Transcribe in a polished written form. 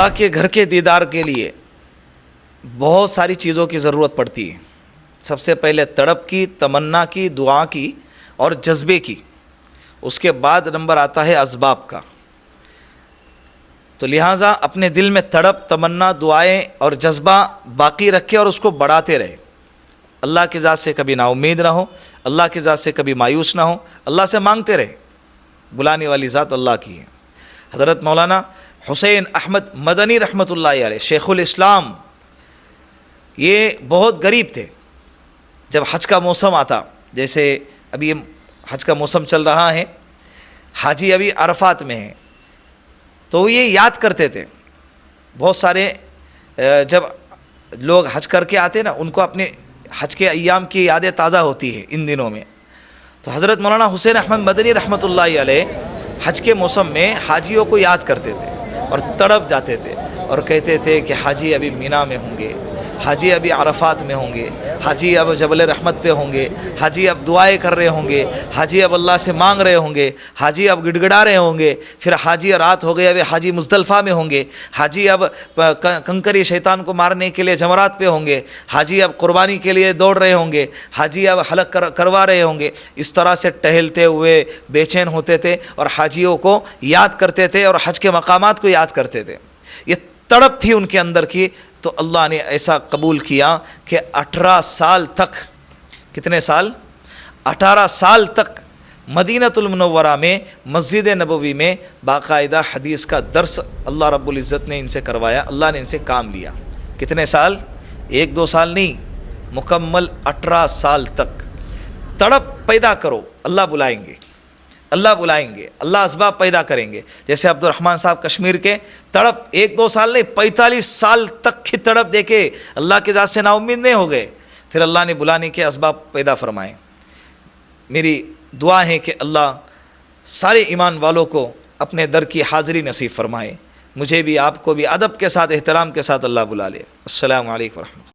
اللہ کے گھر کے دیدار کے لیے بہت ساری چیزوں کی ضرورت پڑتی ہے. سب سے پہلے تڑپ کی، تمنا کی، دعا کی اور جذبے کی. اس کے بعد نمبر آتا ہے اسباب کا. تو لہٰذا اپنے دل میں تڑپ، تمنا، دعائیں اور جذبہ باقی رکھے اور اس کو بڑھاتے رہے. اللہ کی ذات سے کبھی نا امید نہ ہو، اللہ کی ذات سے کبھی مایوس نہ ہو، اللہ سے مانگتے رہے. بلانے والی ذات اللہ کی ہے. حضرت مولانا حسین احمد مدنی رحمۃ اللہ علیہ، شیخ الاسلام، یہ بہت غریب تھے. جب حج کا موسم آتا، جیسے ابھی حج کا موسم چل رہا ہے، حاجی ابھی عرفات میں ہیں، تو یہ یاد کرتے تھے. بہت سارے جب لوگ حج کر کے آتے نا، ان کو اپنے حج کے ایام کی یادیں تازہ ہوتی ہے ان دنوں میں. تو حضرت مولانا حسین احمد مدنی رحمۃ اللہ علیہ حج کے موسم میں حاجیوں کو یاد کرتے تھے اور تڑپ جاتے تھے اور کہتے تھے کہ حاجی ابھی مینا میں ہوں گے، حاجی ابھی عرفات میں ہوں گے، حاجی اب جبل رحمت پہ ہوں گے، حاجی اب دعائیں کر رہے ہوں گے، حاجی اب اللہ سے مانگ رہے ہوں گے، حاجی اب گڑ گڑا رہے ہوں گے. پھر حاجی رات ہو گئے، اب حاجی مزدلفہ میں ہوں گے، حاجی اب کنکری شیطان کو مارنے کے لیے جمرات پہ ہوں گے، حاجی اب قربانی کے لیے دوڑ رہے ہوں گے، حاجی اب حلق کروا رہے ہوں گے. اس طرح سے ٹہلتے ہوئے بے چین ہوتے تھے اور حاجیوں کو یاد کرتے تھے اور حج کے مقامات کو یاد کرتے تھے. یہ تڑپ تھی ان کے اندر کی. تو اللہ نے ایسا قبول کیا کہ 18 سال تک، کتنے سال؟ 18 سال تک مدینۃ المنورہ میں مسجد نبوی میں باقاعدہ حدیث کا درس اللہ رب العزت نے ان سے کروایا. اللہ نے ان سے کام لیا. کتنے سال؟ 1-2 سال نہیں، مکمل 18 سال تک. تڑپ پیدا کرو، اللہ بلائیں گے، اللہ بلائیں گے، اللہ اسباب پیدا کریں گے. جیسے عبد الرحمن صاحب کشمیر کے، تڑپ 1-2 سال نہیں، 45 سال تک کی تڑپ دے کے اللہ کی ذات سے نا امید نہیں ہو گئے. پھر اللہ نے بلانے کے اسباب پیدا فرمائے. میری دعا ہے کہ اللہ سارے ایمان والوں کو اپنے در کی حاضری نصیب فرمائے. مجھے بھی، آپ کو بھی ادب کے ساتھ، احترام کے ساتھ اللہ بلا لے. السلام علیکم ورحمۃ اللہ.